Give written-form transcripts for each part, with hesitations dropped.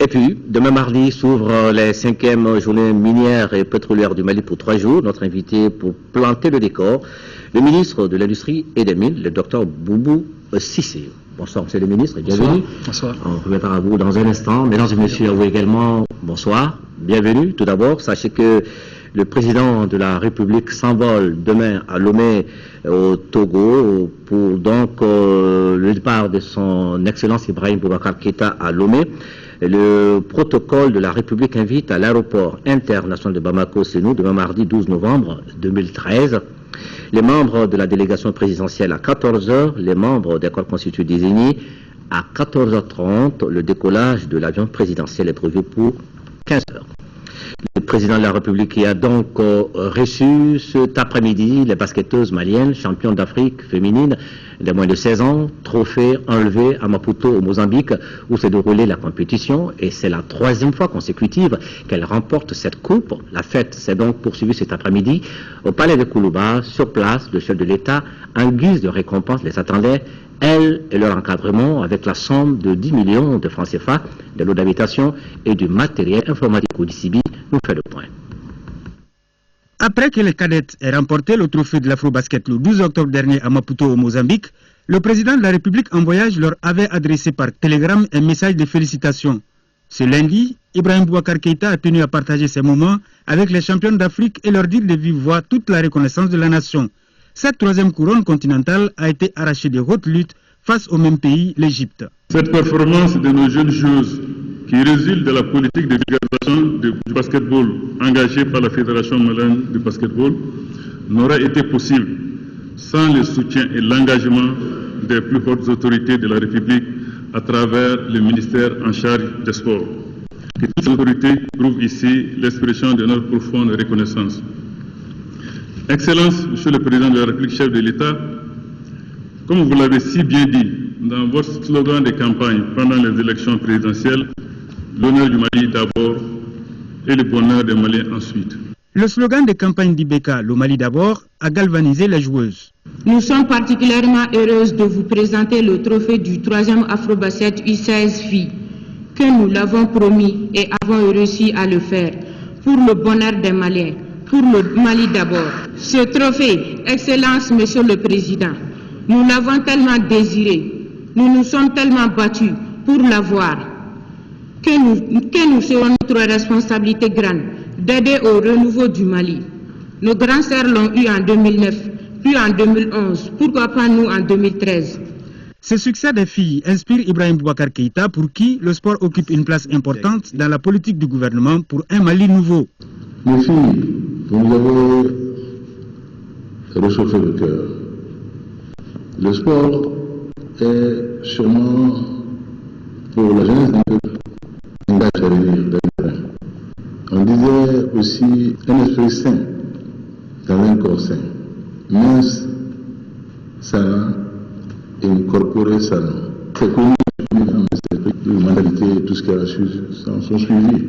Et puis, demain mardi s'ouvrent les 5e journées minières et pétrolières du Mali pour 3 jours. Notre invité pour planter le décor, le ministre de l'Industrie et des Mines, le docteur Boubou Cissé. Bonsoir, monsieur le ministre, et bienvenue. Bonsoir. On reviendra à vous dans un instant. Mesdames et messieurs, à vous également, bonsoir, bienvenue. Tout d'abord, sachez que le président de la République s'envole demain à Lomé, au Togo, pour donc le départ de son Excellence Ibrahim Boubacar Keïta à Lomé. Le protocole de la République invite à l'aéroport international de Bamako-Sénou demain mardi 12 novembre 2013. Les membres de la délégation présidentielle à 14 h, les membres des corps constitués désignés à 14 h 30. Le décollage de l'avion présidentiel est prévu pour 15 h. Le président de la République qui a donc reçu cet après-midi les basketteuses maliennes, championnes d'Afrique féminines de moins de 16 ans, trophée enlevé à Maputo au Mozambique où s'est déroulée la compétition et c'est la 3e fois consécutive qu'elle remporte cette coupe. La fête s'est donc poursuivie cet après-midi au palais de Koulouba. Sur place, le chef de l'État, en guise de récompense, les attendait, elles et leur encadrement, avec la somme de 10 millions de francs CFA, de l'eau d'habitation et du matériel informatique au DCB, nous fait le point. Après que les cadettes aient remporté le trophée de l'Afrobasket le 12 octobre dernier à Maputo au Mozambique, le président de la République en voyage leur avait adressé par télégramme un message de félicitations. Ce lundi, Ibrahim Boubacar Keïta a tenu à partager ces moments avec les championnes d'Afrique et leur dire de vive voix toute la reconnaissance de la nation. Cette 3e couronne continentale a été arrachée de haute lutte face au même pays, l'Égypte. Cette performance de nos jeunes joueuses, qui résulte de la politique de vulgarisation du basketball engagée par la Fédération malienne de basketball, n'aurait été possible sans le soutien et l'engagement des plus hautes autorités de la République à travers le ministère en charge des sports. Et toutes ces autorités trouvent ici l'expression de notre profonde reconnaissance. Excellence, Monsieur le Président de la République, chef de l'État, comme vous l'avez si bien dit dans votre slogan de campagne pendant les élections présidentielles, l'honneur du Mali d'abord et le bonheur des Maliens ensuite. Le slogan de campagne d'Ibeka, le Mali d'abord, a galvanisé les joueuses. Nous sommes particulièrement heureuses de vous présenter le trophée du 3e Afrobasket U16 filles, que nous l'avons promis et avons réussi à le faire, pour le bonheur des Maliens, pour le Mali d'abord. Ce trophée, Excellence, Monsieur le Président, nous l'avons tellement désiré, nous nous sommes tellement battus pour l'avoir, que nous serons notre responsabilité grande d'aider au renouveau du Mali. Nos grands sœurs l'ont eu en 2009, puis en 2011, pourquoi pas nous en 2013. Ce succès des filles inspire Ibrahim Boubacar Keïta pour qui le sport occupe une place importante dans la politique du gouvernement pour un Mali nouveau. Les filles, vous nous avez réchauffé le cœur. Le sport est sûrement pour la jeunesse d'un peuple un gage à venir. On disait aussi un esprit sain dans un corps sain. Mince, sana, incorporé sana. C'est connu dans l'esprit, de mentalité, tout ce qui a sont suivis.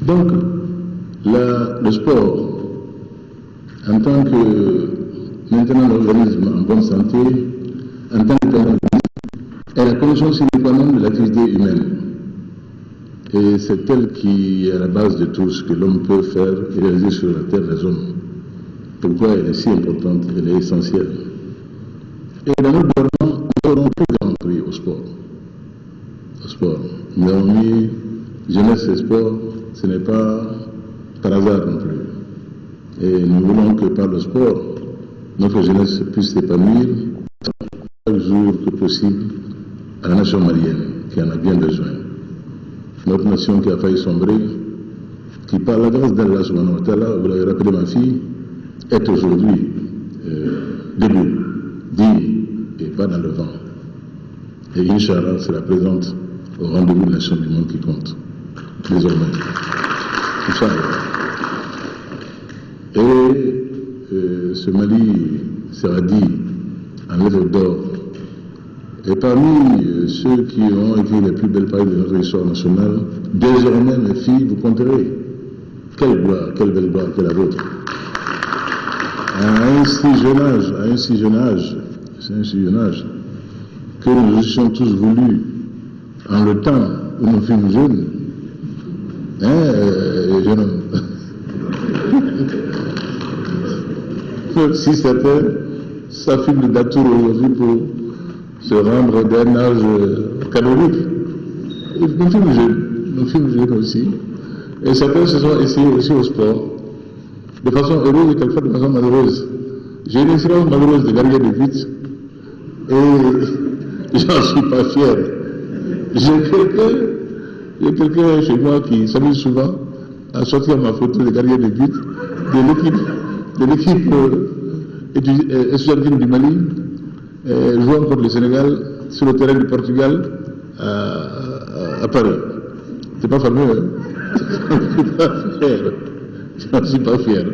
Donc, le sport, en tant que maintenant l'organisme en bonne santé, en tant qu'organisme, est la condition sine qua non de l'activité humaine. Et c'est elle qui est à la base de tout ce que l'homme peut faire et réaliser sur la terre des hommes. Pourquoi elle est si importante, elle est essentielle. Et dans notre gouvernement, nous aurons tout compris au sport. Au sport. Nous avons mis jeunesse et sport, ce n'est pas par hasard non plus. Et nous voulons que par le sport, notre jeunesse puisse s'épanouir chaque jour que possible à la nation malienne, qui en a bien besoin. Notre nation qui a failli sombrer, qui par la grâce d'Allah subhanahu wa ta'ala, vous l'avez rappelé ma fille, est aujourd'hui debout, digne et pas dans le vent. Et Inch'Allah sera présente au rendez-vous de la Nation du monde qui compte, désormais. Inch'Allah. Et ce Mali sera dit en lettres d'or. Et parmi ceux qui ont écrit les plus belles pages de notre histoire nationale, désormais, mes filles, vous compterez. Quelle gloire, quelle belle gloire que la vôtre. À un si jeune âge, que nous étions tous voulus, en le temps où nous fûmes jeunes, jeune homme. Si certains s'affirment de Datour aujourd'hui pour se rendre d'un âge canonique, nous films jeunes aussi. Et certains se sont essayés aussi au sport, de façon heureuse et quelquefois de façon malheureuse. J'ai une expérience malheureuse de gardien de but et j'en suis pas fier. J'ai quelqu'un chez moi qui s'amuse souvent à sortir ma photo de gardien de but de l'équipe étudiantine du Mali, jouant contre le Sénégal sur le terrain du Portugal à Paris. C'est pas fameux, hein? Je ne suis pas fier.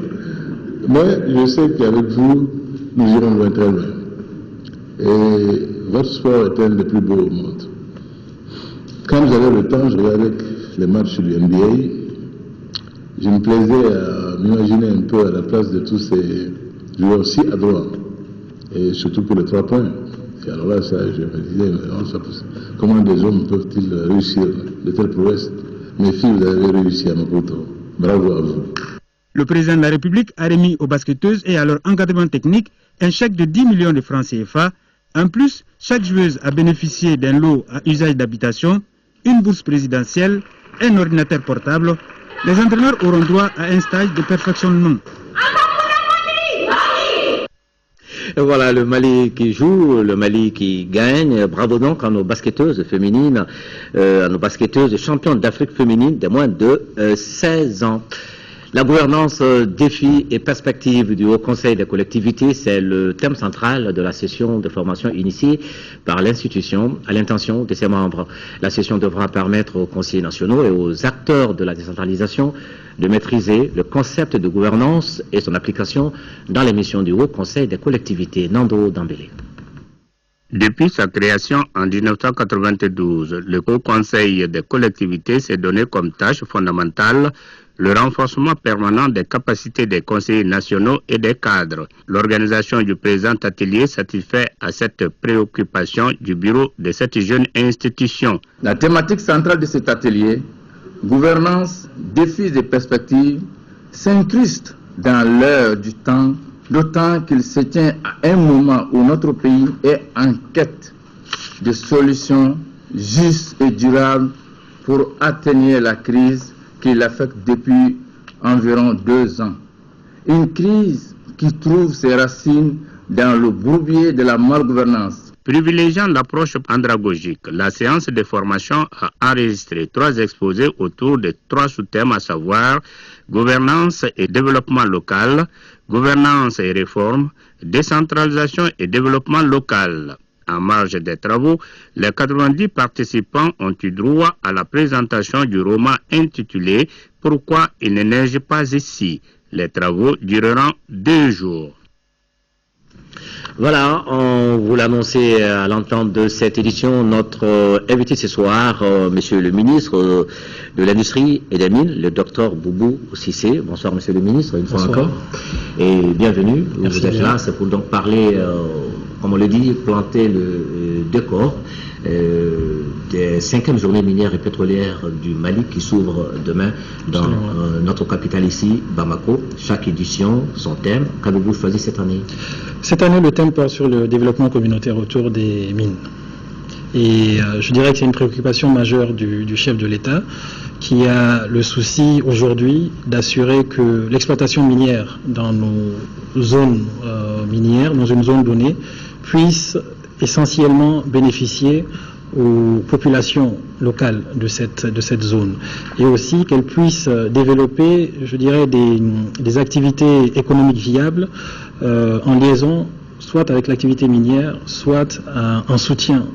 Mais je sais qu'avec vous, nous irons loin, très loin. Et votre sport est un des plus beaux au monde. Quand j'avais le temps, je regardais les matchs du NBA. Je me plaisais à m'imaginer un peu à la place de tous ces joueurs si adroits. Et surtout pour les 3 points. Et alors là, ça, je me disais, comment des hommes peuvent-ils réussir de telles prouesses? Mes filles, vous avez réussi à Maputo. Bravo à vous. Le président de la République a remis aux basketteuses et à leur encadrement technique un chèque de 10 millions de francs CFA. En plus, chaque joueuse a bénéficié d'un lot à usage d'habitation, une bourse présidentielle, un ordinateur portable. Les entraîneurs auront droit à un stage de perfectionnement. Voilà le Mali qui joue, le Mali qui gagne. Bravo donc à nos basketteuses féminines, à nos basketteuses championnes d'Afrique féminine de moins de 16 ans. La gouvernance, défis et perspectives du Haut Conseil des collectivités, c'est le thème central de la session de formation initiée par l'institution à l'intention de ses membres. La session devra permettre aux conseillers nationaux et aux acteurs de la décentralisation de maîtriser le concept de gouvernance et son application dans les missions du Haut Conseil des collectivités. Nando Dambélé. Depuis sa création en 1992, le Haut Conseil des collectivités s'est donné comme tâche fondamentale le renforcement permanent des capacités des conseillers nationaux et des cadres. L'organisation du présent atelier satisfait à cette préoccupation du bureau de cette jeune institution. La thématique centrale de cet atelier, gouvernance, défis et perspectives, s'incruste dans l'heure du temps, d'autant qu'il se tient à un moment où notre pays est en quête de solutions justes et durables pour atténuer la crise qui l'affecte depuis environ 2 ans. Une crise qui trouve ses racines dans le bourbier de la malgouvernance. Privilégiant l'approche andragogique, la séance de formation a enregistré 3 exposés autour de 3 sous-thèmes, à savoir gouvernance et développement local, gouvernance et réforme, décentralisation et développement local. En marge des travaux, les 90 participants ont eu droit à la présentation du roman intitulé « Pourquoi il ne neige pas ici ». Les travaux dureront 2 jours. Voilà, on vous l'annonçait à l'entente de cette édition. Notre invité ce soir, monsieur le ministre de l'Industrie et des Mines, le docteur Boubou Cissé. Bonsoir, monsieur le ministre, une fois encore. Et bienvenue. Merci. Vous êtes là, c'est pour donc parler, comme on le dit, planter le décor des 5e journées minières et pétrolières du Mali qui s'ouvre demain dans notre capitale ici, Bamako. Chaque édition, son thème. Qu'avez-vous choisi cette année? Cette année, le thème porte sur le développement communautaire autour des mines. Et je dirais que c'est une préoccupation majeure du chef de l'État qui a le souci aujourd'hui d'assurer que l'exploitation minière dans nos zones minières, dans une zone donnée, puisse essentiellement bénéficier aux populations locales de cette zone et aussi qu'elles puissent développer, je dirais, des activités économiques viables en liaison soit avec l'activité minière, soit en soutien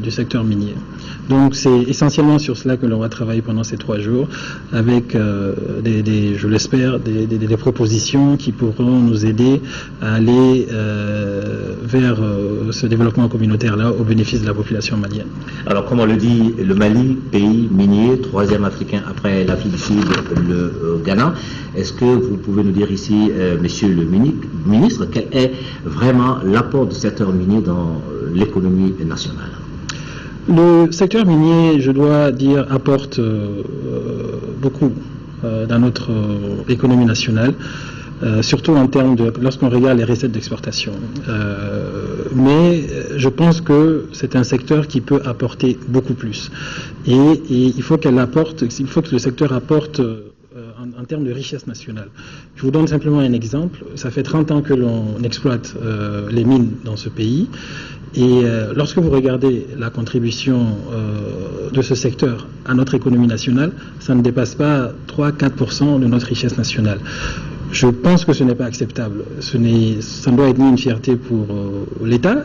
du secteur minier. Donc c'est essentiellement sur cela que l'on va travailler pendant ces 3 jours avec, je l'espère, des propositions qui pourront nous aider à aller vers ce développement communautaire-là au bénéfice de la population malienne. Alors, comme on le dit, le Mali, pays minier, 3e africain après l'Afrique du Sud, le Ghana. Est-ce que vous pouvez nous dire ici, monsieur le ministre, quel est vraiment l'apport du secteur minier dans l'économie nationale? Le secteur minier, je dois dire, apporte beaucoup dans notre économie nationale. Surtout en termes de, lorsqu'on regarde les recettes d'exportation. Mais je pense que c'est un secteur qui peut apporter beaucoup plus. Et il faut que le secteur apporte en termes de richesse nationale. Je vous donne simplement un exemple. Ça fait 30 ans que l'on exploite les mines dans ce pays. Et lorsque vous regardez la contribution de ce secteur à notre économie nationale, ça ne dépasse pas 3-4% de notre richesse nationale. Je pense que ce n'est pas acceptable. Ça ne doit être ni une fierté pour l'État,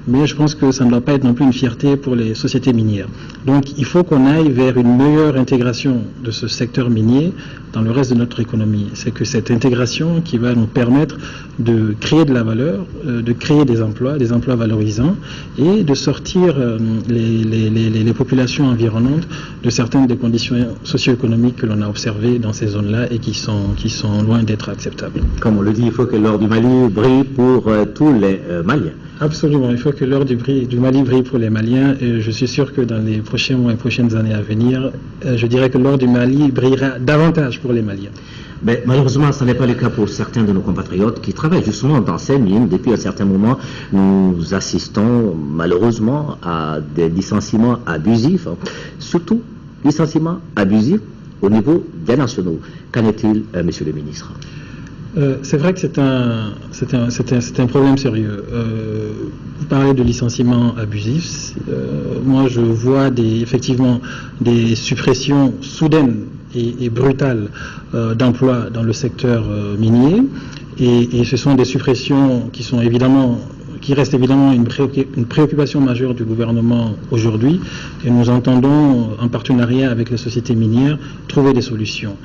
mais je pense que ça ne doit pas être non plus une fierté pour les sociétés minières. Donc il faut qu'on aille vers une meilleure intégration de ce secteur minier dans le reste de notre économie. C'est que cette intégration qui va nous permettre de créer de la valeur, de créer des emplois valorisants et de sortir les populations environnantes de certaines des conditions socio-économiques que l'on a observées dans ces zones-là et qui sont loin d'être acceptables. Comme on le dit, il faut que l'or du Mali brille pour tous les Maliens. Absolument, il faut que l'or du Mali brille pour les Maliens et je suis sûr que dans les prochains mois et prochaines années à venir, je dirais que l'or du Mali brillera davantage pour les Maliens. Mais malheureusement, ce n'est pas le cas pour certains de nos compatriotes qui travaillent justement dans ces mines. Depuis un certain moment, nous assistons malheureusement à des licenciements abusifs, surtout licenciements abusifs au niveau des nationaux. Qu'en est-il, monsieur le ministre ? C'est vrai que c'est un problème sérieux. Vous parlez de licenciements abusifs. Moi, je vois effectivement des suppressions soudaines et brutales d'emplois dans le secteur minier. Et ce sont des suppressions qui restent évidemment une préoccupation majeure du gouvernement aujourd'hui et nous entendons, en partenariat avec les sociétés minières, trouver des solutions.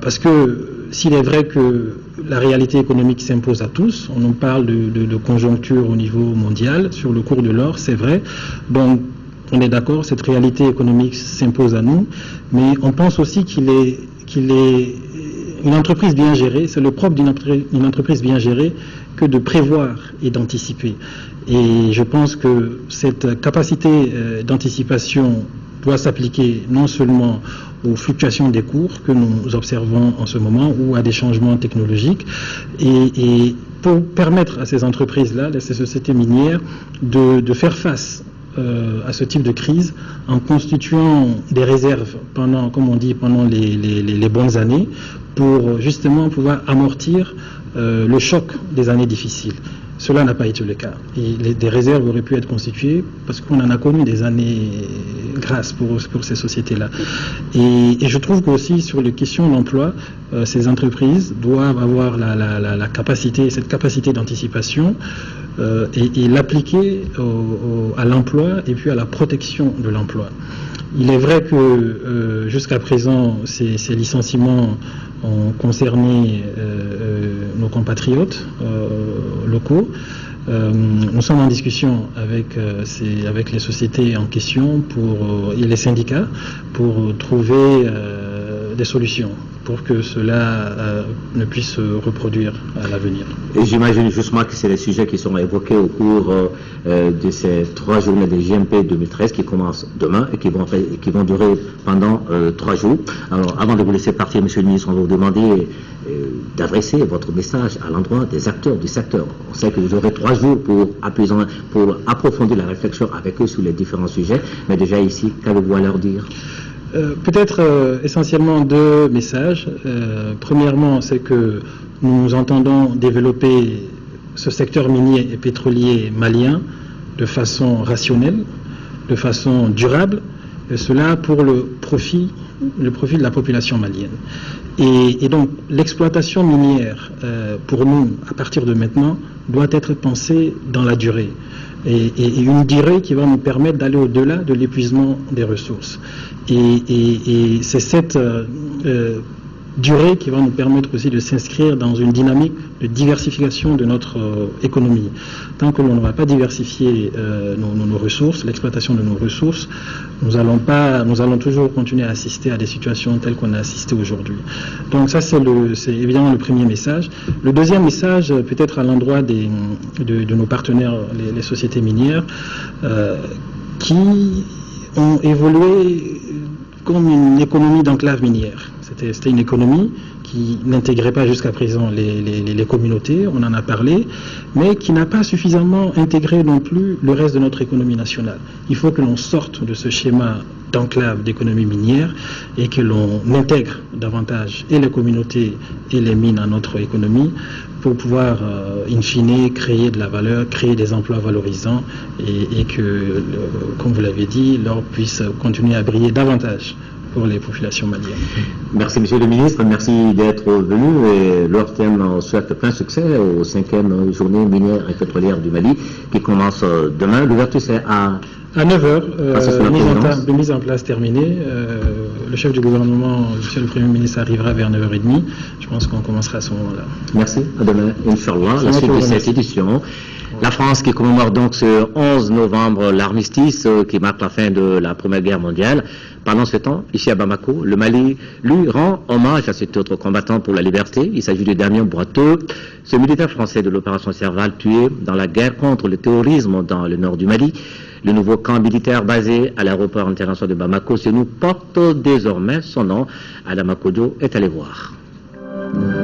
Parce que s'il est vrai que la réalité économique s'impose à tous, on nous parle de conjoncture au niveau mondial sur le cours de l'or, c'est vrai, donc on est d'accord, cette réalité économique s'impose à nous, mais on pense aussi qu'il est une entreprise bien gérée, c'est le propre d'une entreprise bien gérée que de prévoir et d'anticiper. Et je pense que cette capacité d'anticipation doit s'appliquer non seulement aux fluctuations des cours que nous observons en ce moment ou à des changements technologiques et pour permettre à ces entreprises-là, à ces sociétés minières de faire face à ce type de crise en constituant des réserves pendant, comme on dit, pendant les bonnes années pour justement pouvoir amortir le choc des années difficiles. Cela n'a pas été le cas. Et des réserves auraient pu être constituées parce qu'on en a connu des années grasses pour ces sociétés-là. Et je trouve qu'aussi sur les questions d'emploi, ces entreprises doivent avoir la capacité, cette capacité d'anticipation et l'appliquer à l'emploi et puis à la protection de l'emploi. Il est vrai que jusqu'à présent, ces licenciements ont concerné nos compatriotes locaux. Nous sommes en discussion avec les sociétés en question et les syndicats pour trouver des solutions pour que cela ne puisse se reproduire à l'avenir. Et j'imagine justement que c'est les sujets qui sont évoqués au cours de ces 3 journées de JMP 2013 qui commencent demain et qui vont durer pendant 3 jours. Alors avant de vous laisser partir, monsieur le ministre, on va vous demander d'adresser votre message à l'endroit des acteurs du secteur. On sait que vous aurez 3 jours pour approfondir la réflexion avec eux sur les différents sujets, mais déjà ici, qu'avez-vous à leur dire ? Peut-être essentiellement 2 messages. Premièrement, c'est que nous entendons développer ce secteur minier et pétrolier malien de façon rationnelle, de façon durable, et cela pour le profit de la population malienne. Et donc l'exploitation minière, pour nous, à partir de maintenant, doit être pensée dans la durée. Et une durée qui va nous permettre d'aller au-delà de l'épuisement des ressources. Et c'est cette durée qui va nous permettre aussi de s'inscrire dans une dynamique de diversification de notre économie. Tant que l'on ne va pas diversifier nos ressources, l'exploitation de nos ressources, nous allons toujours continuer à assister à des situations telles qu'on a assisté aujourd'hui. Donc ça, c'est évidemment le premier message. Le deuxième message, peut-être à l'endroit de nos partenaires, les sociétés minières, qui ont évolué comme une économie d'enclave minière. C'était une économie qui n'intégrait pas jusqu'à présent les communautés, on en a parlé, mais qui n'a pas suffisamment intégré non plus le reste de notre économie nationale. Il faut que l'on sorte de ce schéma d'enclave d'économie minière et que l'on intègre davantage et les communautés et les mines à notre économie pour pouvoir, in fine, créer de la valeur, créer des emplois valorisants et que, comme vous l'avez dit, l'or puisse continuer à briller davantage pour les populations maliennes. Merci Monsieur le Ministre, merci d'être venu et l'ORTM souhaite plein succès aux 5e journée minière et pétrolière du Mali qui commence demain. L'ouverture c'est à 9h, mise en place terminée. Le chef du gouvernement, Monsieur le Premier ministre, arrivera vers 9h30. Je pense qu'on commencera à ce moment-là. Merci, à demain, Inch'Allah, la suite de cette édition. La France qui commémore donc ce 11 novembre l'armistice qui marque la fin de la Première Guerre mondiale. Pendant ce temps, ici à Bamako, le Mali lui rend hommage à cet autre combattant pour la liberté. Il s'agit de Damien Boiteux, ce militaire français de l'opération Serval tué dans la guerre contre le terrorisme dans le nord du Mali. Le nouveau camp militaire basé à l'aéroport international de Bamako se nous porte désormais son nom. Adama Kodio est allé voir.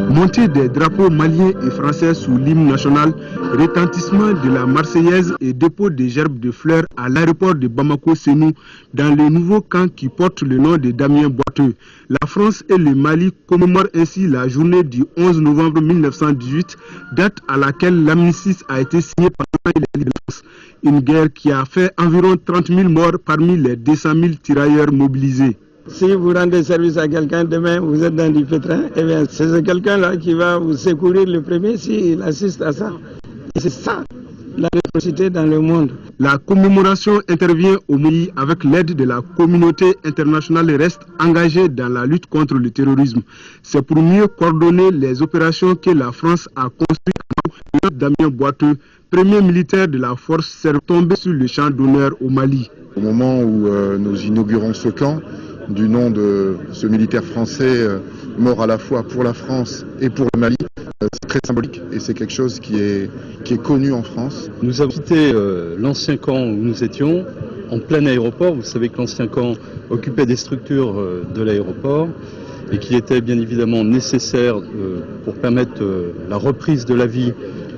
Montée des drapeaux maliens et français sous l'hymne national, retentissement de la Marseillaise et dépôt des gerbes de fleurs à l'aéroport de Bamako-Sénou dans le nouveau camp qui porte le nom de Damien Boiteux. La France et le Mali commémorent ainsi la journée du 11 novembre 1918, date à laquelle l'armistice a été signé par les de France. Une guerre qui a fait environ 30 000 morts parmi les 200 000 tirailleurs mobilisés. Si vous rendez service à quelqu'un demain, vous êtes dans du pétrin, eh bien c'est ce quelqu'un-là qui va vous secourir le premier s'il assiste à ça. Et c'est ça, la réciprocité dans le monde. La commémoration intervient au Mali avec l'aide de la communauté internationale reste engagée dans la lutte contre le terrorisme. C'est pour mieux coordonner les opérations que la France a construit. Damien Boiteux, premier militaire de la force, s'est tombé sur le champ d'honneur au Mali. Au moment où nous inaugurons ce camp, du nom de ce militaire français mort à la fois pour la France et pour le Mali, c'est très symbolique et c'est quelque chose qui est connu en France. Nous avons quitté l'ancien camp où nous étions en plein aéroport. Vous savez que l'ancien camp occupait des structures de l'aéroport et qu'il était bien évidemment nécessaire pour permettre la reprise de la vie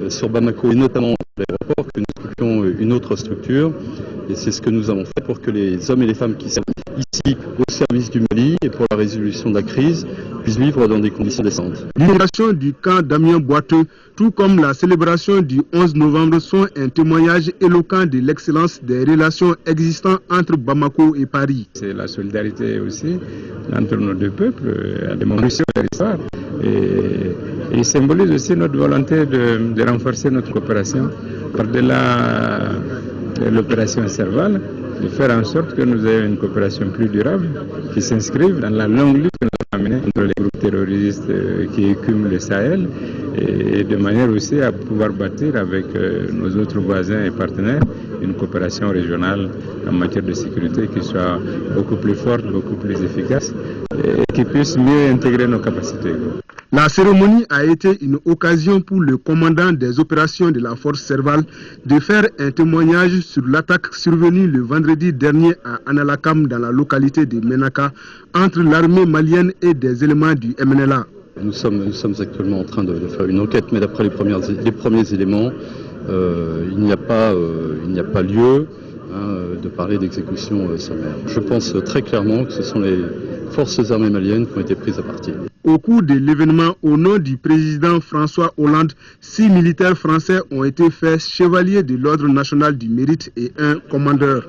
sur Bamako et notamment l'aéroport que nous occupions une autre structure. Et c'est ce que nous avons fait pour que les hommes et les femmes qui servent ici au service du Mali et pour la résolution de la crise puissent vivre dans des conditions décentes. L'inauguration du camp Damien Boiteux, tout comme la célébration du 11 novembre, sont un témoignage éloquent de l'excellence des relations existantes entre Bamako et Paris. C'est la solidarité aussi entre nos deux peuples, à des moments de l'histoire. Et il symbolise aussi notre volonté de renforcer notre coopération par-delà l'opération Serval, de faire en sorte que nous ayons une coopération plus durable qui s'inscrive dans la longue lutte que nous avons menée contre les groupes terroristes qui écument le Sahel et de manière aussi à pouvoir bâtir avec nos autres voisins et partenaires une coopération régionale en matière de sécurité qui soit beaucoup plus forte, beaucoup plus efficace et qui puisse mieux intégrer nos capacités. La cérémonie a été une occasion pour le commandant des opérations de la force Serval de faire un témoignage sur l'attaque survenue le vendredi dernier à Analakam dans la localité de Menaka entre l'armée malienne et des éléments du MNLA. Nous sommes actuellement en train de faire une enquête, mais d'après les premiers éléments, il n'y a pas lieu de parler d'exécution sommaire. Je pense très clairement que ce sont les forces armées maliennes qui ont été prises à partie. Au cours de l'événement, au nom du président François Hollande, 6 militaires français ont été faits chevaliers de l'Ordre national du mérite et un commandeur.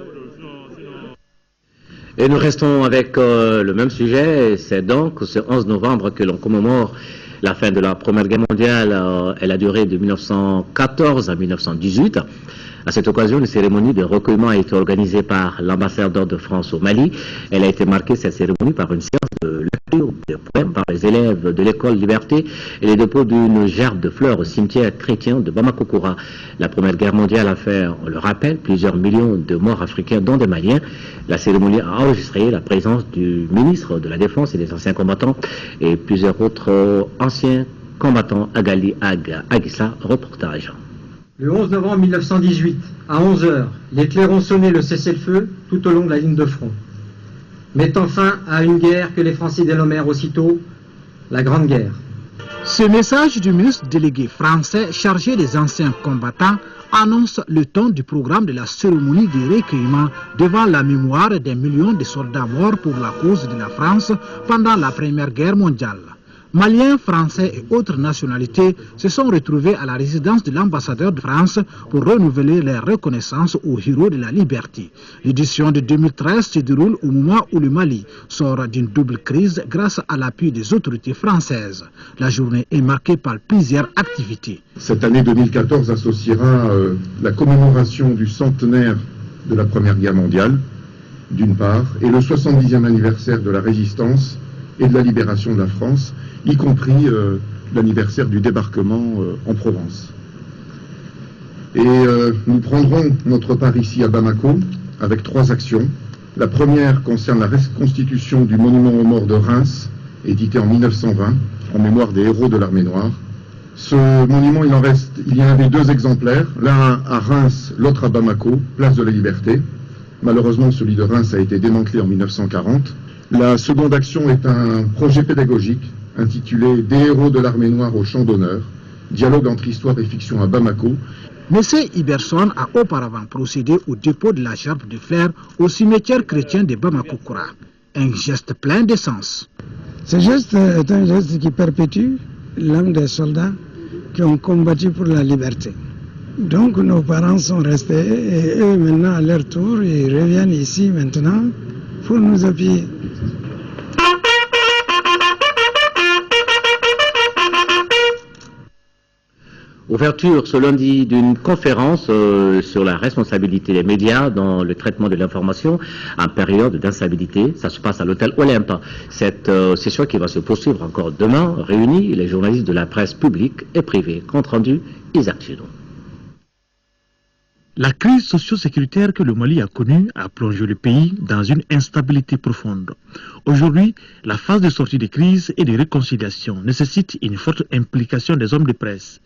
Et nous restons avec le même sujet, c'est donc ce 11 novembre que l'on commémore la fin de la Première Guerre mondiale. Elle a duré de 1914 à 1918. À cette occasion, une cérémonie de recueillement a été organisée par l'ambassadeur de France au Mali. Elle a été marquée, cette cérémonie, par une séance de lecture de poèmes par les élèves de l'école Liberté et les dépôts d'une gerbe de fleurs au cimetière chrétien de Bamako-Koura. La Première Guerre mondiale a fait, on le rappelle, plusieurs millions de morts africains, dont des Maliens. La cérémonie a enregistré la présence du ministre de la Défense et des anciens combattants et plusieurs autres anciens combattants. Agali Aguissa, reportage. Le 11 novembre 1918, à 11 h, les clairons sonnaient le cessez-le-feu tout au long de la ligne de front, mettant fin à une guerre que les Français dénommèrent aussitôt la Grande Guerre. Ce message du ministre délégué français chargé des anciens combattants annonce le ton du programme de la cérémonie de recueillement devant la mémoire des millions de soldats morts pour la cause de la France pendant la Première Guerre mondiale. Maliens, Français et autres nationalités se sont retrouvés à la résidence de l'ambassadeur de France pour renouveler leur reconnaissance aux héros de la liberté. L'édition de 2013 se déroule au moment où le Mali sort d'une double crise grâce à l'appui des autorités françaises. La journée est marquée par plusieurs activités. Cette année 2014 associera la commémoration du centenaire de la Première Guerre mondiale, d'une part, et le 70e anniversaire de la Résistance et de la libération de la France, y compris l'anniversaire du débarquement en Provence. Et nous prendrons notre part ici à Bamako avec 3 actions. La première concerne la reconstitution du monument aux morts de Reims, édité en 1920, en mémoire des héros de l'Armée noire. Ce monument, il y en avait 2 exemplaires, l'un à Reims, l'autre à Bamako, place de la Liberté. Malheureusement, celui de Reims a été démantelé en 1940. La seconde action est un projet pédagogique intitulé « Des héros de l'armée noire au champ d'honneur », dialogue entre histoire et fiction à Bamako. M. Iberson a auparavant procédé au dépôt de la gerbe de fleurs au cimetière chrétien de Bamako-Koura. Un geste plein de sens. Ce geste est un geste qui perpétue l'âme des soldats qui ont combattu pour la liberté. Donc nos parents sont restés et eux maintenant à leur tour, ils reviennent ici maintenant pour nous appuyer. Ouverture ce lundi d'une conférence sur la responsabilité des médias dans le traitement de l'information en période d'instabilité. Ça se passe à l'hôtel Olympe. Cette session qui va se poursuivre encore demain réunit les journalistes de la presse publique et privée. Compte rendu, Isaac Chino. La crise socio-sécuritaire que le Mali a connue a plongé le pays dans une instabilité profonde. Aujourd'hui, la phase de sortie de crise et de réconciliation nécessite une forte implication des hommes de presse.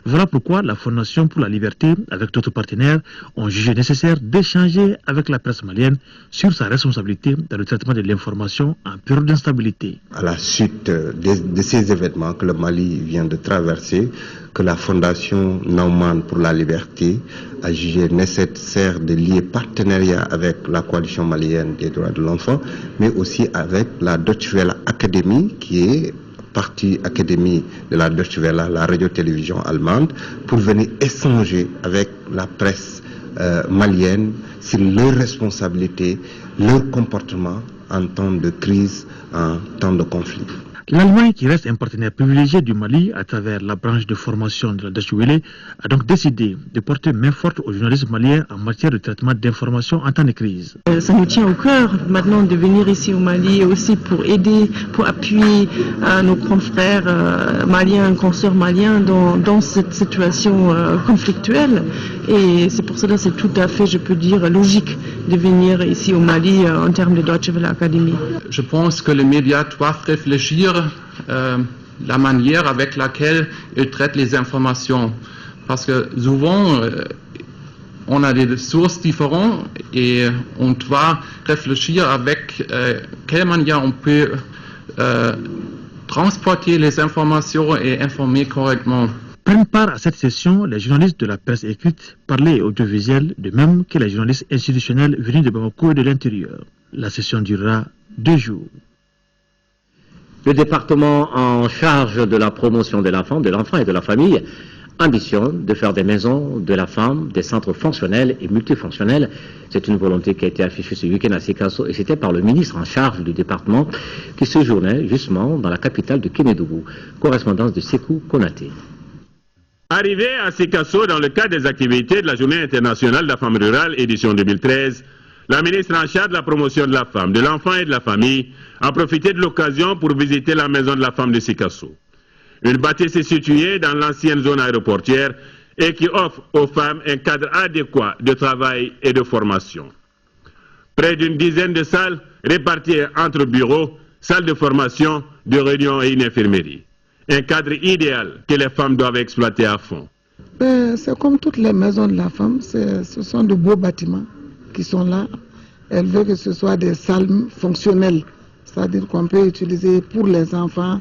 Voilà pourquoi la Fondation pour la Liberté, avec d'autres partenaires, ont jugé nécessaire d'échanger avec la presse malienne sur sa responsabilité dans le traitement de l'information en période d'instabilité. À la suite de ces événements que le Mali vient de traverser, que la Fondation Naumann pour la Liberté a jugé nécessaire de lier partenariat avec la coalition malienne des droits de l'enfant, mais aussi avec la Deutsche Welle Academy, qui est partie académie de la Deutsche Welle, la radio-télévision allemande, pour venir échanger avec la presse malienne sur leurs responsabilités, leur comportement en temps de crise, en temps de conflit. L'Allemagne, qui reste un partenaire privilégié du Mali à travers la branche de formation de la Deutsche Welle, a donc décidé de porter main forte aux journalistes maliens en matière de traitement d'informations en temps de crise. Ça nous tient au cœur maintenant de venir ici au Mali aussi pour aider, pour appuyer nos confrères maliens, consoeurs maliens dans cette situation conflictuelle. Et c'est pour cela que c'est tout à fait, je peux dire, logique de venir ici au Mali en termes de Deutsche Welle Academy. Je pense que les médias doivent réfléchir la manière avec laquelle ils traitent les informations. Parce que souvent, on a des sources différentes et on doit réfléchir avec quelle manière on peut transporter les informations et informer correctement. Prennent part à cette session les journalistes de la presse écrite, parlée et audiovisuelle, de même que les journalistes institutionnels venus de Bamako et de l'intérieur. La session durera 2 jours. Le département en charge de la promotion de l'enfant et de la famille ambitionne de faire des maisons de la femme, des centres fonctionnels et multifonctionnels. C'est une volonté qui a été affichée ce week-end à Sikasso et c'était par le ministre en charge du département qui séjournait justement dans la capitale de Kénédougou. Correspondance de Sekou Konaté. Arrivé à Sikasso dans le cadre des activités de la Journée internationale de la femme rurale édition 2013, la ministre en charge de la promotion de la femme, de l'enfant et de la famille a profité de l'occasion pour visiter la maison de la femme de Sikasso. Une bâtisse située dans l'ancienne zone aéroportière et qui offre aux femmes un cadre adéquat de travail et de formation. Près d'une dizaine de salles réparties entre bureaux, salles de formation, de réunion et une infirmerie. Un cadre idéal que les femmes doivent exploiter à fond. C'est comme toutes les maisons de la femme, ce sont de beaux bâtiments qui sont là. Elle veut que ce soit des salles fonctionnelles, c'est-à-dire qu'on peut utiliser pour les enfants,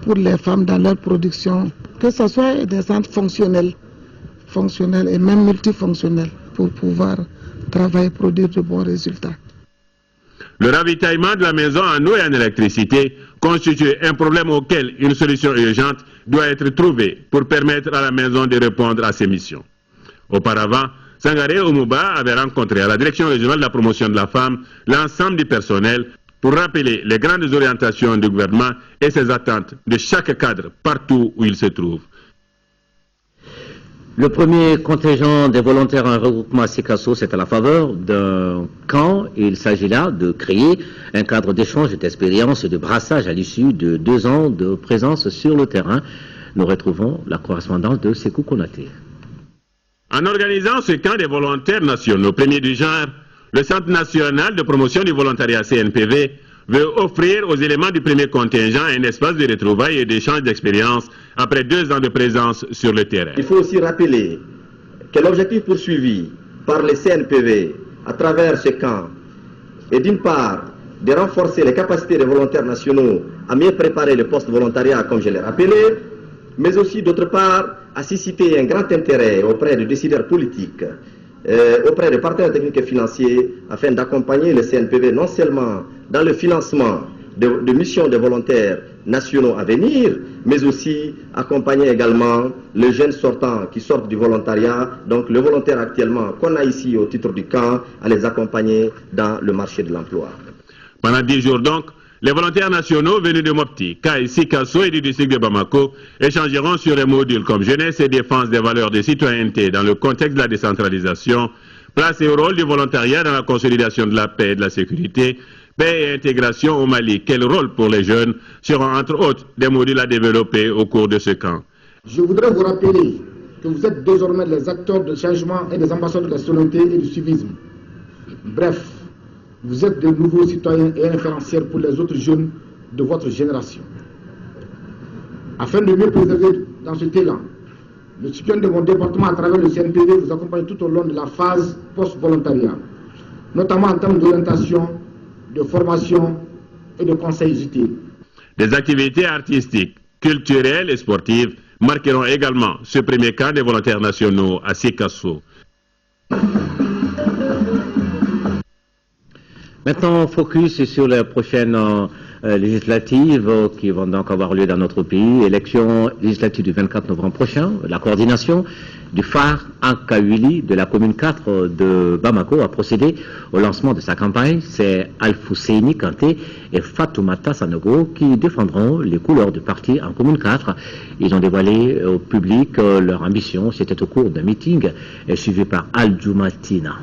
pour les femmes dans leur production, que ce soit des centres fonctionnels et même multifonctionnels pour pouvoir travailler et produire de bons résultats. Le ravitaillement de la maison en eau et en électricité constitue un problème auquel une solution urgente doit être trouvée pour permettre à la maison de répondre à ses missions. Auparavant, Sangaré Oumouba avait rencontré à la direction régionale de la promotion de la femme l'ensemble du personnel pour rappeler les grandes orientations du gouvernement et ses attentes de chaque cadre partout où il se trouve. Le premier contingent des volontaires en regroupement à Sikasso, c'est à la faveur d'un camp. Il s'agit là de créer un cadre d'échange, d'expérience et de brassage à l'issue de 2 ans de présence sur le terrain. Nous retrouvons la correspondance de Sekou Konaté. En organisant ce camp des volontaires nationaux, premier du genre, le Centre national de promotion du volontariat CNPV veut offrir aux éléments du premier contingent un espace de retrouvailles et d'échange d'expériences après 2 ans de présence sur le terrain. Il faut aussi rappeler que l'objectif poursuivi par les CNPV à travers ce camp est d'une part de renforcer les capacités des volontaires nationaux à mieux préparer le post-volontariat comme je l'ai rappelé, mais aussi d'autre part à susciter un grand intérêt auprès des décideurs politiques, auprès des partenaires techniques et financiers, afin d'accompagner le CNPV non seulement dans le financement de missions de volontaires nationaux à venir, mais aussi accompagner également les jeunes sortants qui sortent du volontariat, donc les volontaires actuellement qu'on a ici au titre du camp, à les accompagner dans le marché de l'emploi. Pendant 10 jours donc, les volontaires nationaux venus de Mopti, Kaï, Sikasso et du district de Bamako échangeront sur les modules comme jeunesse et défense des valeurs de citoyenneté dans le contexte de la décentralisation, place et rôle du volontariat dans la consolidation de la paix et de la sécurité, paix et intégration au Mali. Quel rôle pour les jeunes seront entre autres des modules à développer au cours de ce camp. Je voudrais vous rappeler que vous êtes désormais les acteurs de changement et des ambassadeurs de la solidarité et du civisme. Bref, vous êtes de nouveaux citoyens et référentiels pour les autres jeunes de votre génération. Afin de mieux préserver dans cet élan, le soutien de mon département à travers le CNPV vous accompagne tout au long de la phase post-volontariat, notamment en termes d'orientation, de formation et de conseils utiles. Des activités artistiques, culturelles et sportives marqueront également ce premier camp des volontaires nationaux à Sikasso. Maintenant, focus sur les prochaines législatives qui vont donc avoir lieu dans notre pays. Élection législative du 24 novembre prochain. La coordination du phare Ankawili de la commune 4 de Bamako a procédé au lancement de sa campagne. C'est Alfousseini Kanté et Fatoumata Sanogo qui défendront les couleurs du parti en commune 4. Ils ont dévoilé au public leur ambition. C'était au cours d'un meeting suivi par Al-Djoumatina.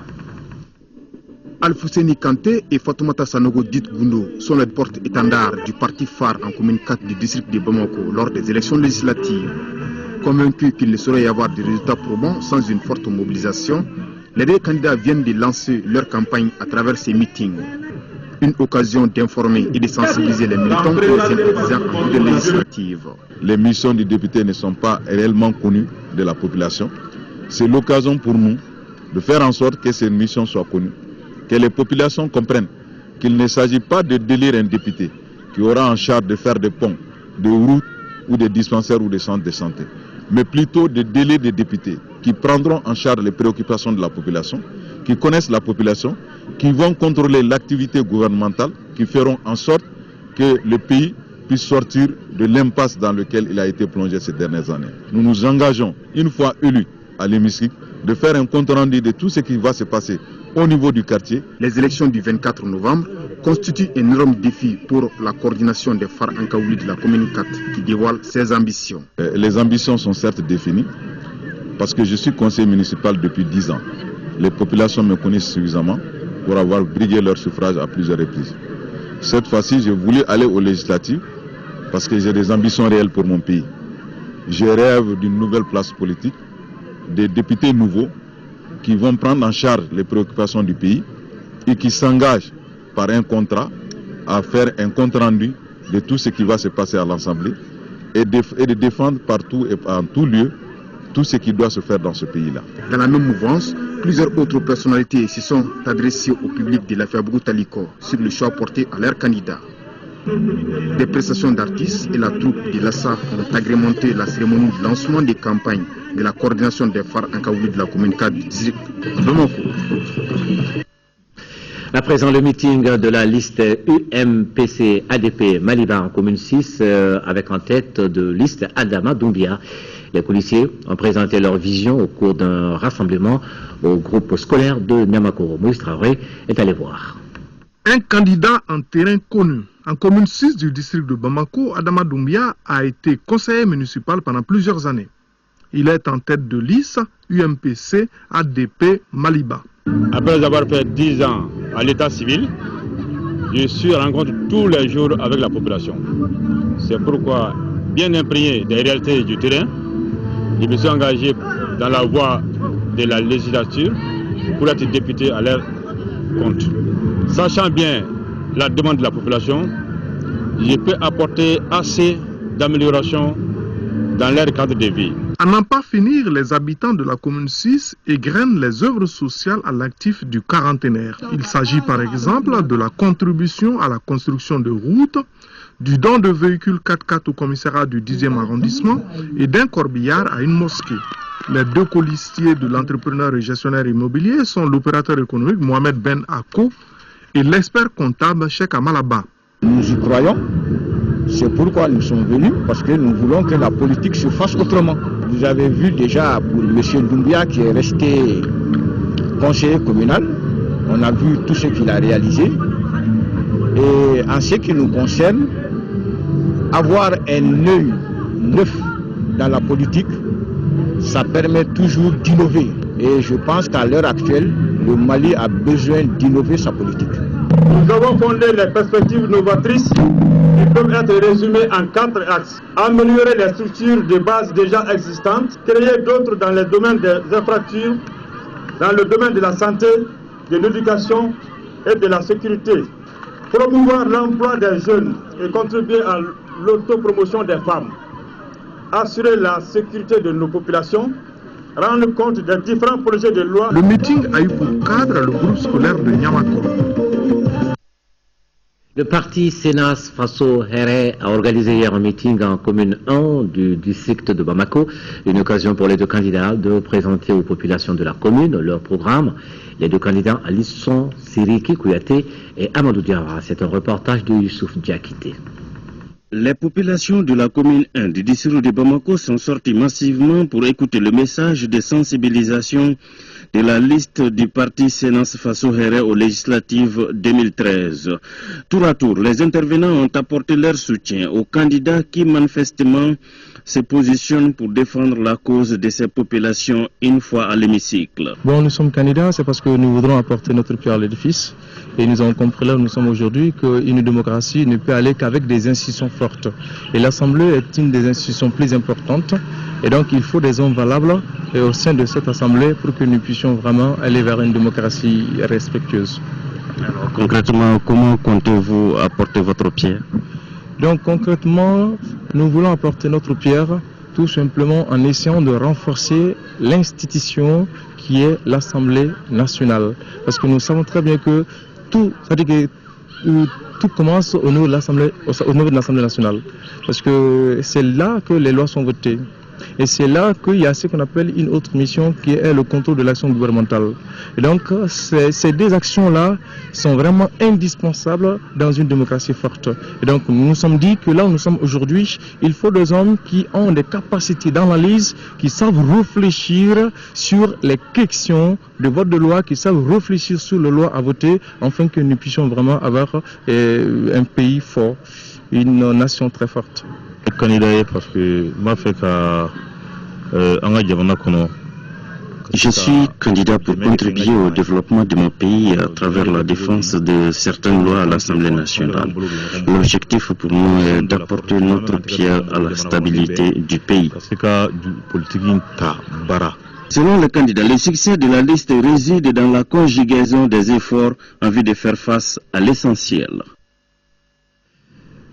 Alfousseini Kanté et Fatoumata Sanogo Dit Gundo sont les porte-étendards du parti phare en commune 4 du district de Bamako lors des élections législatives. Convaincus qu'il ne saurait y avoir de résultats probants sans une forte mobilisation, les 2 candidats viennent de lancer leur campagne à travers ces meetings. Une occasion d'informer et de sensibiliser les militants et les sympathisants en vue de législatives. Les missions du député ne sont pas réellement connues de la population. C'est l'occasion pour nous de faire en sorte que ces missions soient connues, que les populations comprennent qu'il ne s'agit pas de d'élire un député qui aura en charge de faire des ponts, des routes ou des dispensaires ou des centres de santé, mais plutôt de d'élire des députés qui prendront en charge les préoccupations de la population, qui connaissent la population, qui vont contrôler l'activité gouvernementale, qui feront en sorte que le pays puisse sortir de l'impasse dans laquelle il a été plongé ces dernières années. Nous nous engageons, une fois élus à l'hémicycle, de faire un compte rendu de tout ce qui va se passer au niveau du quartier. Les élections du 24 novembre constituent un énorme défi pour la coordination des phares Ankaouli de la commune 4 qui dévoile ses ambitions. Les ambitions sont certes définies parce que je suis conseiller municipal depuis 10 ans. Les populations me connaissent suffisamment pour avoir brigué leur suffrage à plusieurs reprises. Cette fois-ci, j'ai voulu aller aux législatives parce que j'ai des ambitions réelles pour mon pays. Je rêve d'une nouvelle place politique, des députés nouveaux qui vont prendre en charge les préoccupations du pays et qui s'engagent par un contrat à faire un compte rendu de tout ce qui va se passer à l'Assemblée et de défendre partout et en tout lieu tout ce qui doit se faire dans ce pays-là. Dans la même mouvance, plusieurs autres personnalités se sont adressées au public de la Fabou Taliko sur le choix porté à leurs candidats. Des prestations d'artistes et la troupe de l'ASSA ont agrémenté la cérémonie de lancement des campagnes de la coordination des phares en Kaouli de la commune 4 du district de Bamako. À présent, le meeting de la liste UMPC ADP Maliba en commune 6 avec en tête de liste Adama Doumbia. Les policiers ont présenté leur vision au cours d'un rassemblement au groupe scolaire de Niamakoro. Moïse Traoré est allé voir. Un candidat en terrain connu. En commune 6 du district de Bamako, Adama Doumbia a été conseiller municipal pendant plusieurs années. Il est en tête de liste UMPC ADP Maliba. Après avoir fait 10 ans à l'état civil, je suis rencontre tous les jours avec la population. C'est pourquoi, bien imprégné des réalités du terrain, je me suis engagé dans la voie de la législature pour être député à leur compte. Sachant bien la demande de la population, je peux apporter assez d'améliorations dans leur cadre de vie. À n'en pas finir, les habitants de la commune 6 égrènent les œuvres sociales à l'actif du quarantenaire. Il s'agit par exemple de la contribution à la construction de routes, du don de véhicules 4x4 au commissariat du 10e arrondissement et d'un corbillard à une mosquée. Les deux colistiers de l'entrepreneur et gestionnaire immobilier sont l'opérateur économique Mohamed Ben Ako et l'expert comptable Cheikh Amalaba. Nous y croyons. C'est pourquoi nous sommes venus, parce que nous voulons que la politique se fasse autrement. Vous avez vu déjà pour M. Doumbia qui est resté conseiller communal, on a vu tout ce qu'il a réalisé. Et en ce qui nous concerne, avoir un œil neuf dans la politique, ça permet toujours d'innover. Et je pense qu'à l'heure actuelle, le Mali a besoin d'innover sa politique. Nous avons fondé les perspectives novatrices qui peuvent être résumées en 4 axes. Améliorer les structures de base déjà existantes, créer d'autres dans les domaines des infrastructures, dans le domaine de la santé, de l'éducation et de la sécurité. Promouvoir l'emploi des jeunes et contribuer à l'autopromotion des femmes. Assurer la sécurité de nos populations, rendre compte des différents projets de loi. Le meeting a eu pour cadre le groupe scolaire de Niamakoro. Le parti Sénas Faso Here a organisé hier un meeting en commune 1 du district de Bamako, une occasion pour les deux candidats de présenter aux populations de la commune leur programme. Les deux candidats sont Siriki Kouyaté et Amadou Diawara. C'est un reportage de Youssouf Diakité. Les populations de la commune 1 du district de Bamako sont sorties massivement pour écouter le message de sensibilisation de la liste du parti Sénas Faso Here aux législatives 2013. Tour à tour, les intervenants ont apporté leur soutien aux candidats qui manifestement se positionnent pour défendre la cause de ces populations une fois à l'hémicycle. Bon, nous sommes candidats, c'est parce que nous voudrons apporter notre pierre à l'édifice. Et nous avons compris là où nous sommes aujourd'hui qu'une démocratie ne peut aller qu'avec des institutions fortes. Et l'Assemblée est une des institutions plus importantes. Et donc il faut des hommes valables au sein de cette Assemblée pour que nous puissions vraiment aller vers une démocratie respectueuse. Alors concrètement, comment comptez-vous apporter votre pierre? Donc concrètement, nous voulons apporter notre pierre tout simplement en essayant de renforcer l'institution qui est l'Assemblée nationale. Parce que nous savons très bien que tout commence au niveau de l'Assemblée nationale. Parce que c'est là que les lois sont votées. Et c'est là qu'il y a ce qu'on appelle une autre mission qui est le contrôle de l'action gouvernementale. Et donc ces deux actions-là sont vraiment indispensables dans une démocratie forte. Et donc nous nous sommes dit que là où nous sommes aujourd'hui, il faut des hommes qui ont des capacités d'analyse, qui savent réfléchir sur les questions de vote de loi, qui savent réfléchir sur les lois à voter, afin que nous puissions vraiment avoir un pays fort, une nation très forte. Je suis candidat pour contribuer au développement de mon pays à travers la défense de certaines lois à l'Assemblée nationale. L'objectif pour nous est d'apporter notre pierre à la stabilité du pays. Selon le candidat, le succès de la liste réside dans la conjugaison des efforts en vue de faire face à l'essentiel.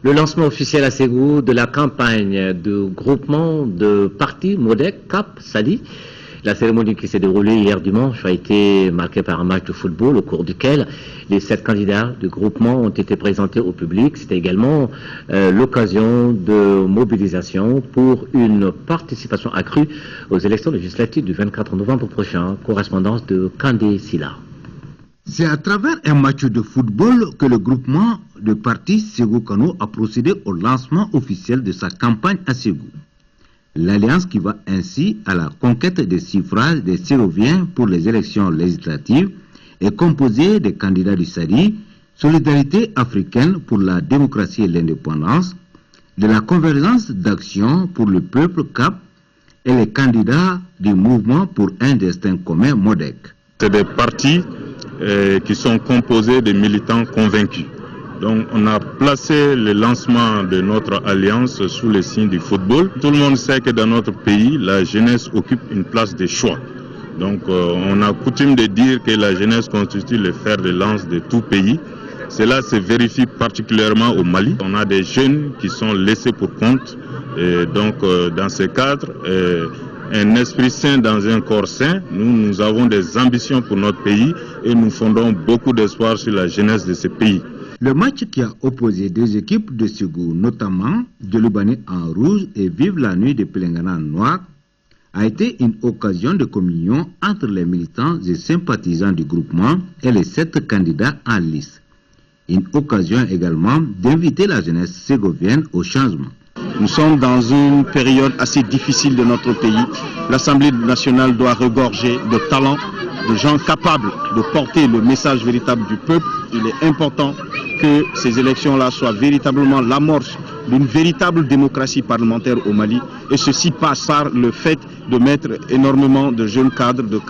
Le lancement officiel à Ségou de la campagne de groupement de partis MODEC, CAP, SADI. La cérémonie qui s'est déroulée hier dimanche a été marquée par un match de football au cours duquel les 7 candidats du groupement ont été présentés au public. C'était également l'occasion de mobilisation pour une participation accrue aux élections législatives du 24 novembre prochain. Correspondance de Kandé Silla. C'est à travers un match de football que le groupement de partis Ségou Kano a procédé au lancement officiel de sa campagne à Ségou. L'alliance qui va ainsi à la conquête des suffrages des Ségoviens pour les élections législatives est composée des candidats du SADI, Solidarité africaine pour la démocratie et l'indépendance, de la Convergence d'action pour le peuple CAP et les candidats du mouvement pour un destin commun MODEC. C'est des partis qui sont composés de militants convaincus. Donc on a placé le lancement de notre alliance sous le signe du football. Tout le monde sait que dans notre pays, la jeunesse occupe une place de choix. Donc on a coutume de dire que la jeunesse constitue le fer de lance de tout pays. Cela se vérifie particulièrement au Mali. On a des jeunes qui sont laissés pour compte. Et donc dans ce cadre, un esprit sain dans un corps sain, nous avons des ambitions pour notre pays et nous fondons beaucoup d'espoir sur la jeunesse de ce pays. Le match qui a opposé deux équipes de Ségou, notamment Djoloubani en rouge et Vive la nuit de Pelengana en noir, a été une occasion de communion entre les militants et sympathisants du groupement et les 7 candidats en lice. Une occasion également d'inviter la jeunesse ségovienne au changement. Nous sommes dans une période assez difficile de notre pays. L'Assemblée nationale doit regorger de talents, de gens capables de porter le message véritable du peuple. Il est important que ces élections-là soient véritablement l'amorce d'une véritable démocratie parlementaire au Mali. Et ceci passe par le fait de mettre énormément de jeunes cadres de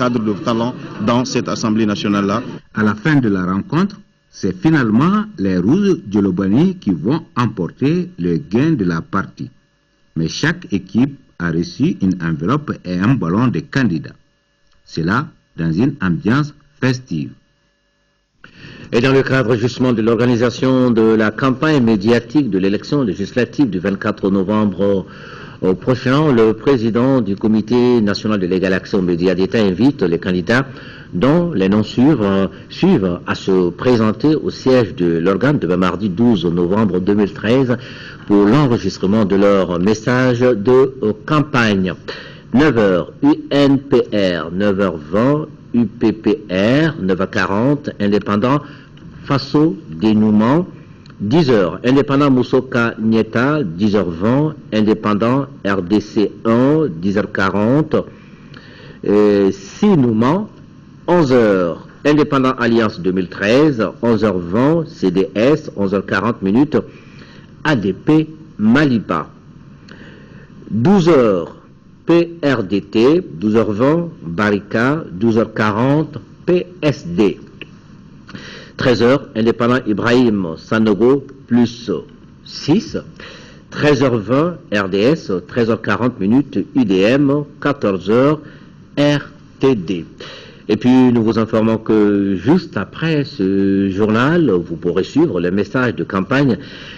talent dans cette Assemblée nationale-là. À la fin de la rencontre, c'est finalement les Rouges Djolobani qui vont emporter le gain de la partie. Mais chaque équipe a reçu une enveloppe et un ballon de candidats. Cela dans une ambiance festive. Et dans le cadre justement de l'organisation de la campagne médiatique de l'élection législative du 24 novembre prochain, le président du comité national de l'égale action aux médias d'État invite les candidats dont les noms suivent à se présenter au siège de l'organe demain mardi 12 novembre 2013 pour l'enregistrement de leur message de campagne. 9h UNPR, 9h20 UPPR, 9h40 indépendant Faso Dénouement, 10h indépendant Moussoka Nieta, 10h20 indépendant RDC 1, 10h40 Sinouman, 11h indépendant Alliance 2013, 11h20 CDS, 11h40 minutes ADP Maliba, 12h PRDT, 12h20 Barika, 12h40 PSD, 13h indépendant Ibrahim Sanogo plus 6, 13h20 RDS, 13h40 minutes UDM, 14h RTD. Et puis nous vous informons que juste après ce journal, vous pourrez suivre le message de campagne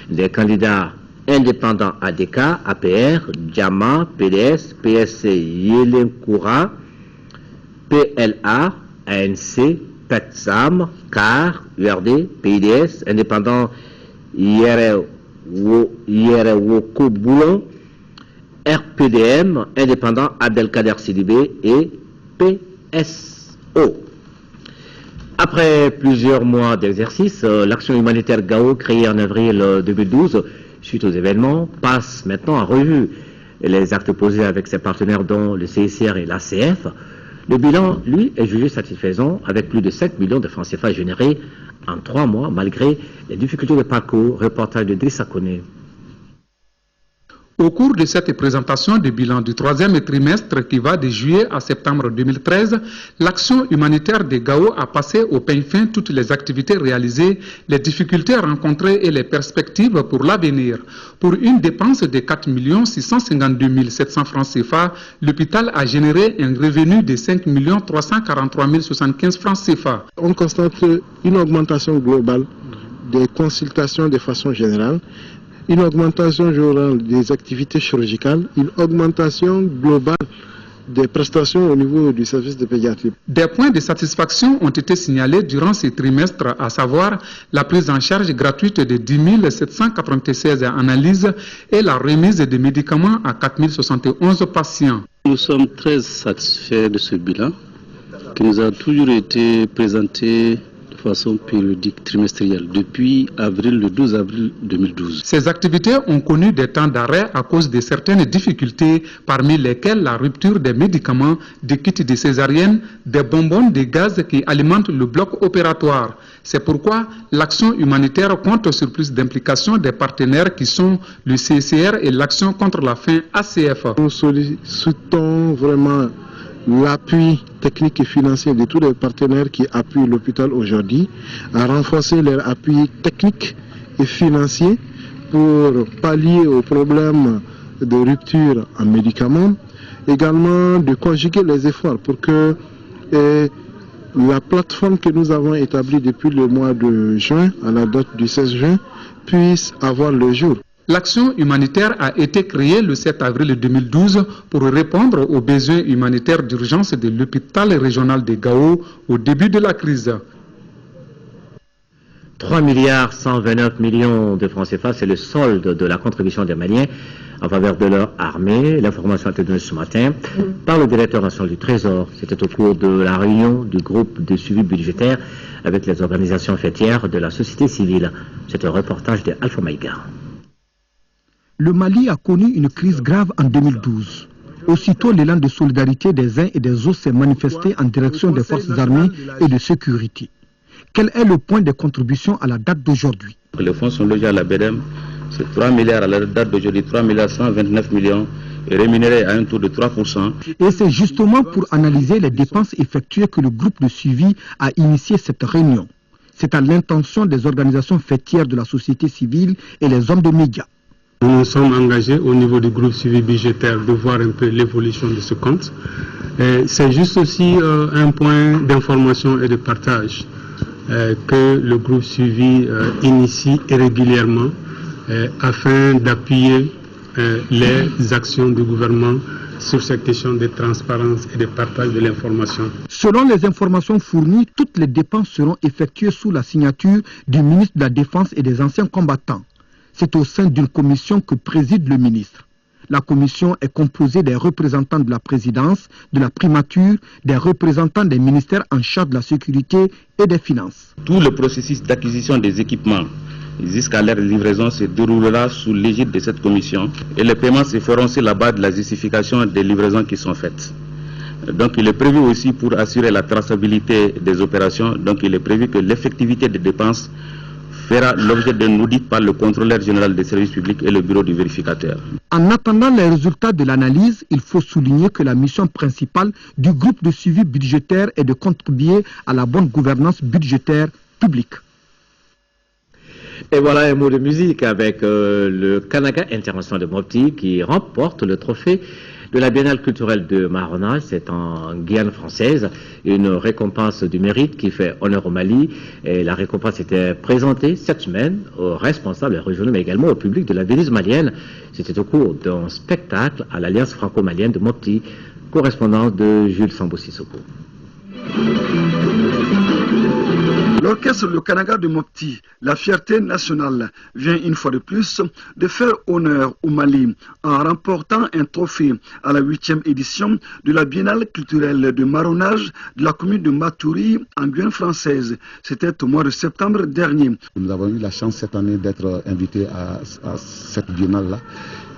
des candidats indépendants ADK, APR, Djama, PDS, PSC, Yelenkoura, PLA, ANC, PETSAM, CAR, URD, PIDS, indépendant Yerewoko Boulon, RPDM, indépendant Abdelkader Sidibé et PSO. Après plusieurs mois d'exercice, l'action humanitaire GAO, créée en avril 2012, suite aux événements, passe maintenant en revue les actes posés avec ses partenaires dont le CICR et l'ACF. Le bilan, lui, est jugé satisfaisant avec plus de 7 millions de francs CFA générés en 3 mois malgré les difficultés de parcours. Reportage de Drissa Koné. Au cours de cette présentation du bilan du 3e trimestre qui va de juillet à septembre 2013, l'action humanitaire de Gao a passé au peigne fin toutes les activités réalisées, les difficultés rencontrées et les perspectives pour l'avenir. Pour une dépense de 4 652 700 francs CFA, l'hôpital a généré un revenu de 5 343 075 francs CFA. On constate une augmentation globale des consultations de façon générale. une augmentation générale des activités chirurgicales, une augmentation globale des prestations au niveau du service de pédiatrie. Des points de satisfaction ont été signalés durant ce trimestre, à savoir la prise en charge gratuite de 10 796 analyses et la remise des médicaments à 4 071 patients. Nous sommes très satisfaits de ce bilan qui nous a toujours été présenté de façon périodique, trimestrielle, depuis le 12 avril 2012. Ces activités ont connu des temps d'arrêt à cause de certaines difficultés, parmi lesquelles la rupture des médicaments, des kits de césarienne, des bonbonnes de gaz qui alimentent le bloc opératoire. C'est pourquoi l'action humanitaire compte sur plus d'implication des partenaires qui sont le CCR et l'action contre la faim ACF. Nous sollicitons vraiment l'appui technique et financier de tous les partenaires qui appuient l'hôpital aujourd'hui, à renforcer leur appui technique et financier pour pallier aux problèmes de rupture en médicaments, également de conjuguer les efforts pour que la plateforme que nous avons établie depuis le mois de juin, à la date du 16 juin, puisse avoir le jour. L'action humanitaire a été créée le 7 avril 2012 pour répondre aux besoins humanitaires d'urgence de l'hôpital régional de Gao au début de la crise. 3 milliards 129 millions de francs CFA, c'est le solde de la contribution des Maliens en faveur de leur armée. L'information a été donnée ce matin par le directeur national du Trésor. C'était au cours de la réunion du groupe de suivi budgétaire avec les organisations fêtières de la société civile. C'est un reportage de Alpha Maïga. Le Mali a connu une crise grave en 2012. Aussitôt, l'élan de solidarité des uns et des autres s'est manifesté en direction des forces armées et de sécurité. Quel est le point de contribution à la date d'aujourd'hui? Les fonds sont logés à la BEDEM, c'est 3 milliards à la date d'aujourd'hui, 3 milliards 129 millions et rémunérés à un taux de 3%. Et c'est justement pour analyser les dépenses effectuées que le groupe de suivi a initié cette réunion. C'est à l'intention des organisations fêtières de la société civile et les hommes de médias. Nous nous sommes engagés au niveau du groupe suivi budgétaire de voir un peu l'évolution de ce compte. C'est juste aussi un point d'information et de partage que le groupe suivi initie régulièrement afin d'appuyer les actions du gouvernement sur cette question de transparence et de partage de l'information. Selon les informations fournies, toutes les dépenses seront effectuées sous la signature du ministre de la Défense et des anciens combattants. C'est au sein d'une commission que préside le ministre. La commission est composée des représentants de la présidence, de la primature, des représentants des ministères en charge de la sécurité et des finances. Tout le processus d'acquisition des équipements jusqu'à leur livraison se déroulera sous l'égide de cette commission et les paiements se feront sur la base de la justification des livraisons qui sont faites. Donc il est prévu aussi pour assurer la traçabilité des opérations, donc il est prévu que l'effectivité des dépenses fera l'objet d'un audit par le contrôleur général des services publics et le bureau du vérificateur. En attendant les résultats de l'analyse, il faut souligner que la mission principale du groupe de suivi budgétaire est de contribuer à la bonne gouvernance budgétaire publique. Et voilà un mot de musique avec le Kanaga International de Mopti qui remporte le trophée de la Biennale culturelle de Maronnage, c'est en Guyane française, une récompense du mérite qui fait honneur au Mali. Et la récompense était présentée cette semaine aux responsables régionaux, mais également au public de la Venise malienne. C'était au cours d'un spectacle à l'Alliance franco-malienne de Mopti, correspondant de Jules Sambou-Sissoko. L'orchestre Le Kanaga de Mopti, la fierté nationale, vient une fois de plus de faire honneur au Mali en remportant un trophée à la 8e édition de la Biennale culturelle de Maronnage de la commune de Maturi en Guyane française. C'était au mois de septembre dernier. Nous avons eu la chance cette année d'être invités à cette biennale-là.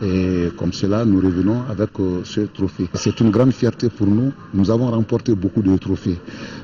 Et comme cela, nous revenons avec ce trophée. C'est une grande fierté pour nous. Nous avons remporté beaucoup de trophées.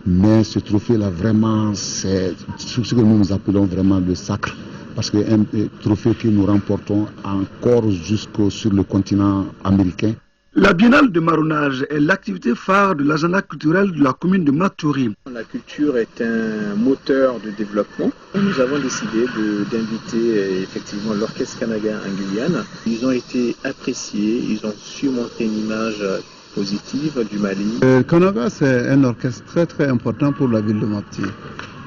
Mais ce trophée-là, vraiment, c'est ce que nous appelons vraiment le sacre. Parce que un trophée que nous remportons encore jusqu'au sur le continent américain. La Biennale de Maronnage est l'activité phare de l'agenda culturel de la commune de Maturi. La culture est un moteur de développement. Nous avons décidé d'inviter effectivement l'orchestre Kanaga en Guyane. Ils ont été appréciés, ils ont su montrer une image positive du Mali. Kanaga, c'est un orchestre très important pour la ville de Mopti.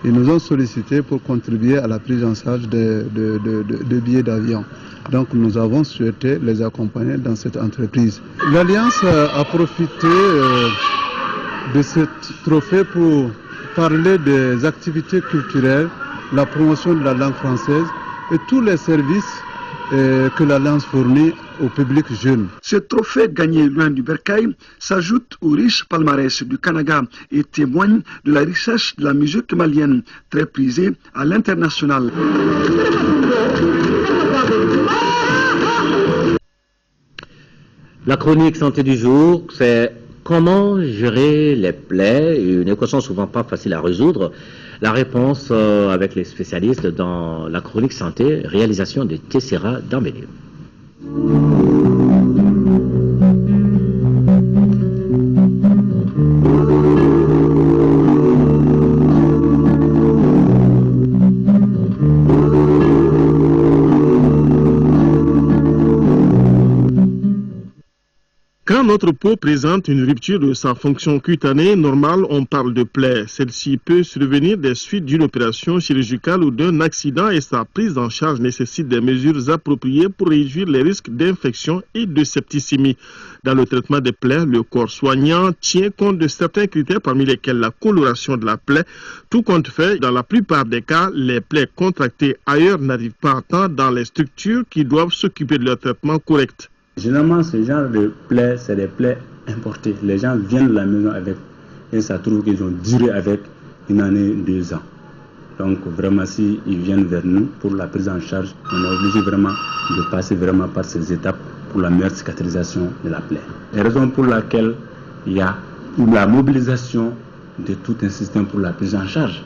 Ils nous ont sollicité pour contribuer à la prise en charge de billets d'avion. Donc nous avons souhaité les accompagner dans cette entreprise. L'Alliance a profité de ce trophée pour parler des activités culturelles, la promotion de la langue française et tous les services que l'Alliance fournit au public jeune. Ce trophée gagné loin du bercail s'ajoute au riche palmarès du Kanaga et témoigne de la richesse de la musique malienne, très prisée à l'international. La chronique santé du jour, c'est comment gérer les plaies, une équation souvent pas facile à résoudre. La réponse avec les spécialistes dans la chronique santé, réalisation de Tessera d'Ambélieu. Quand notre peau présente une rupture de sa fonction cutanée normale, on parle de plaie. Celle-ci peut survenir des suites d'une opération chirurgicale ou d'un accident et sa prise en charge nécessite des mesures appropriées pour réduire les risques d'infection et de septicémie. Dans le traitement des plaies, le corps soignant tient compte de certains critères parmi lesquels la coloration de la plaie. Tout compte fait, dans la plupart des cas, les plaies contractées ailleurs n'arrivent pas à temps dans les structures qui doivent s'occuper de leur traitement correct. Généralement, ce genre de plaies, c'est des plaies importées. Les gens viennent de la maison avec et ça trouve qu'ils ont duré avec 1 année, 2 ans. Donc vraiment, s'ils viennent vers nous pour la prise en charge, on est obligé vraiment de passer vraiment par ces étapes pour la meilleure cicatrisation de la plaie. La raison pour laquelle il y a la mobilisation de tout un système pour la prise en charge.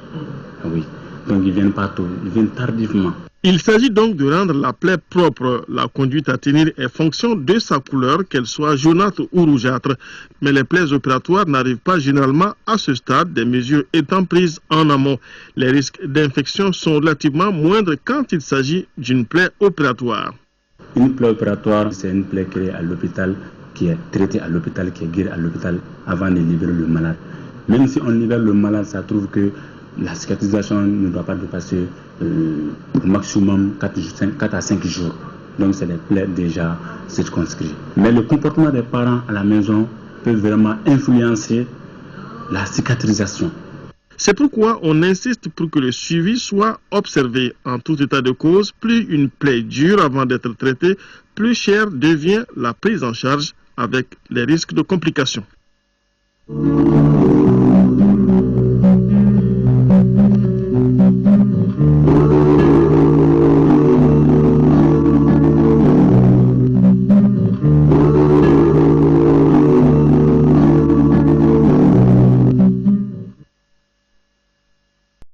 Oui. Donc ils viennent pas tôt, ils viennent tardivement. Il s'agit donc de rendre la plaie propre. La conduite à tenir est fonction de sa couleur, qu'elle soit jaunâtre ou rougeâtre. Mais les plaies opératoires n'arrivent pas généralement à ce stade, des mesures étant prises en amont. Les risques d'infection sont relativement moindres quand il s'agit d'une plaie opératoire. Une plaie opératoire, c'est une plaie créée à l'hôpital, qui est traitée à l'hôpital, qui est guérie à l'hôpital avant de libérer le malade. Même si on libère le malade, ça trouve que la cicatrisation ne doit pas dépasser au maximum 4 à 5 jours. Donc c'est des plaies déjà circonscrites. Mais le comportement des parents à la maison peut vraiment influencer la cicatrisation. C'est pourquoi on insiste pour que le suivi soit observé. En tout état de cause, plus une plaie dure avant d'être traitée, plus chère devient la prise en charge avec les risques de complications.